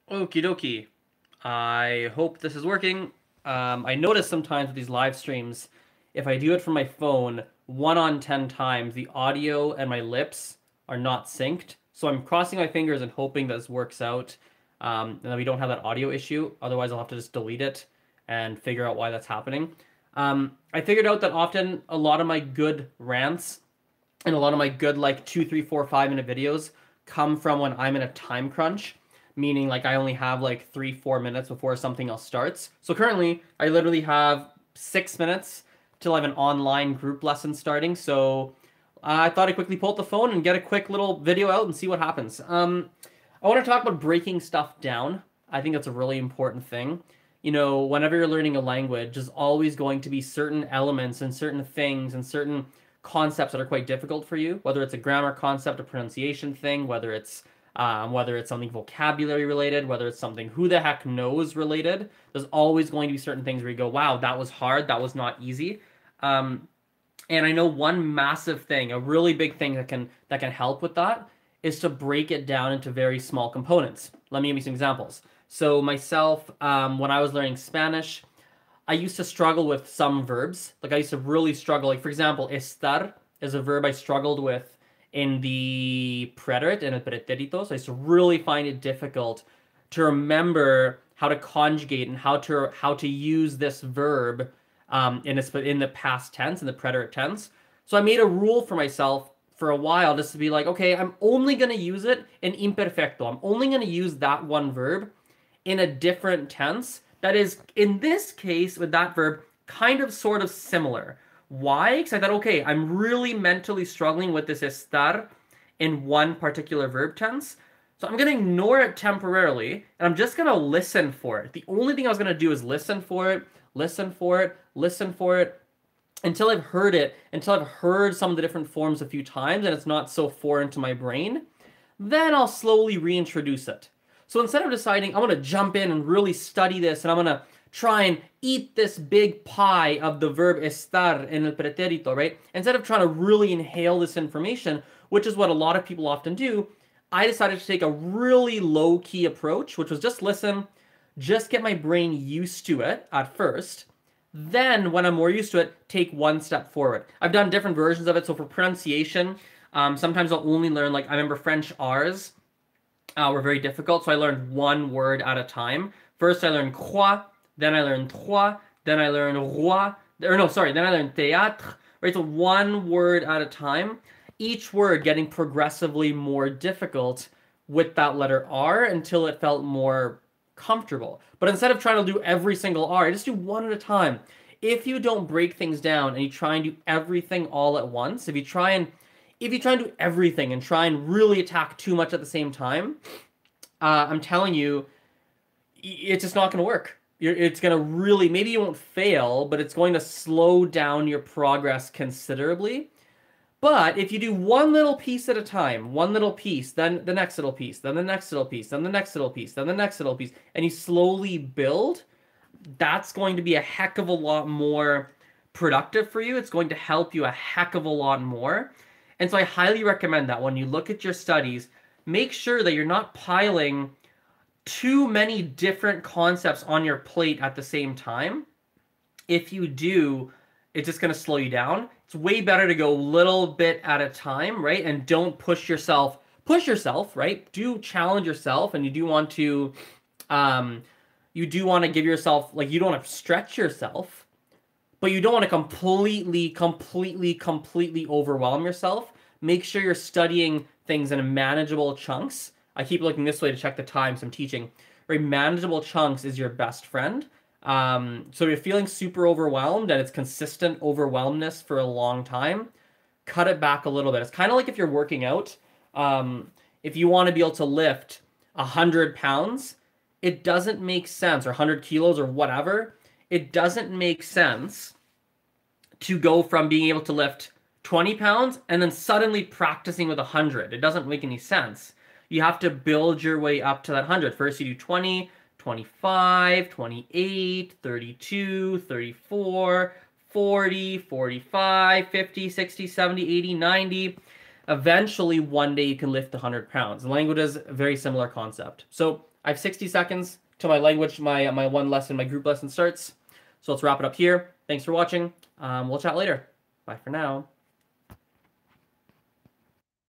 Okie dokie. I hope this is working. I notice sometimes with these live streams, if I do it from my phone, 1 on 10 times, the audio and my lips are not synced. So I'm crossing my fingers and hoping this works out, and that we don't have that audio issue. Otherwise, I'll have to just delete it and figure out why that's happening. I figured out that often a lot of my good rants and a lot of my good like 2, 3, 4, 5 minute videos come from when I'm in a time crunch, meaning like I only have like 3, 4 minutes before something else starts. So currently I literally have 6 minutes till I have an online group lesson starting. So I thought I'd quickly pull out the phone and get a quick little video out and see what happens. I want to talk about breaking stuff down. I think that's a really important thing. You know, whenever you're learning a language, there's always going to be certain elements and certain things and certain concepts that are quite difficult for you, whether it's a grammar concept, a pronunciation thing, whether it's something vocabulary related, whether it's something who the heck knows related. There's always going to be certain things where you go, wow, that was hard, that was not easy. Um, and I know one massive thing, a really big thing that can help with that is to break it down into very small components. Let me give you some examples. So myself, when I was learning Spanish, I used to struggle with some verbs. Like I used to really struggle. Like for example, estar is a verb I struggled with in the preterite and el pretérito. So I used to really find it difficult to remember how to conjugate and how to use this verb in the past tense, in the preterite tense. So I made a rule for myself for a while just to be like, okay, I'm only going to use it in imperfecto. I'm only going to use that one verb in a different tense that is, in this case, with that verb, kind of sort of similar. Why? Because I thought, okay, I'm really mentally struggling with this estar in one particular verb tense. So I'm going to ignore it temporarily, and I'm just going to listen for it. The only thing I was going to do is listen for it, listen for it, listen for it, until I've heard it, until I've heard some of the different forms a few times, and it's not so foreign to my brain. Then I'll slowly reintroduce it. So instead of deciding I'm going to jump in and really study this and I'm going to try and eat this big pie of the verb estar in el pretérito, right? Instead of trying to really inhale this information, which is what a lot of people often do, I decided to take a really low-key approach, which was just listen, just get my brain used to it at first. Then, when I'm more used to it, take one step forward. I've done different versions of it. So for pronunciation, sometimes I'll only learn, like I remember French R's were very difficult, so I learned one word at a time. First, I learned croix, then I learned trois, then I learned roi, or no, sorry, then I learned théâtre, right? So one word at a time, each word getting progressively more difficult with that letter R until it felt more comfortable. But instead of trying to do every single R, I just do one at a time. If you don't break things down and you try and do everything all at once, if you try and do everything and try and really attack too much at the same time, I'm telling you, it's just not going to work. It's going to really, maybe you won't fail, but it's going to slow down your progress considerably. But if you do one little piece at a time, one little piece, then the next little piece, then the next little piece, then the next little piece, then the next little piece, and you slowly build, that's going to be a heck of a lot more productive for you. It's going to help you a heck of a lot more. And so I highly recommend that when you look at your studies, make sure that you're not piling too many different concepts on your plate at the same time. If you do, it's just going to slow you down. It's way better to go a little bit at a time, right? And don't push yourself. Push yourself, right? Do challenge yourself, and you do want to give yourself, like, you don't want to stretch yourself, but you don't want to completely overwhelm yourself. Make sure you're studying things in manageable chunks. I keep looking this way to check the time, so I'm teaching. Right, manageable chunks is your best friend. So if you're feeling super overwhelmed and it's consistent overwhelmness for a long time, cut it back a little bit. It's kind of like if you're working out. If you want to be able to lift 100 pounds, it doesn't make sense, or 100 kilos or whatever. It doesn't make sense to go from being able to lift 20 pounds and then suddenly practicing with 100. It doesn't make any sense. You have to build your way up to that 100. First, you do 20, 25, 28, 32, 34, 40, 45, 50, 60, 70, 80, 90. Eventually, one day you can lift 100 pounds. The language is a very similar concept. So I have 60 seconds till my language, my one lesson, my group lesson starts. So let's wrap it up here. Thanks for watching. We'll chat later. Bye for now.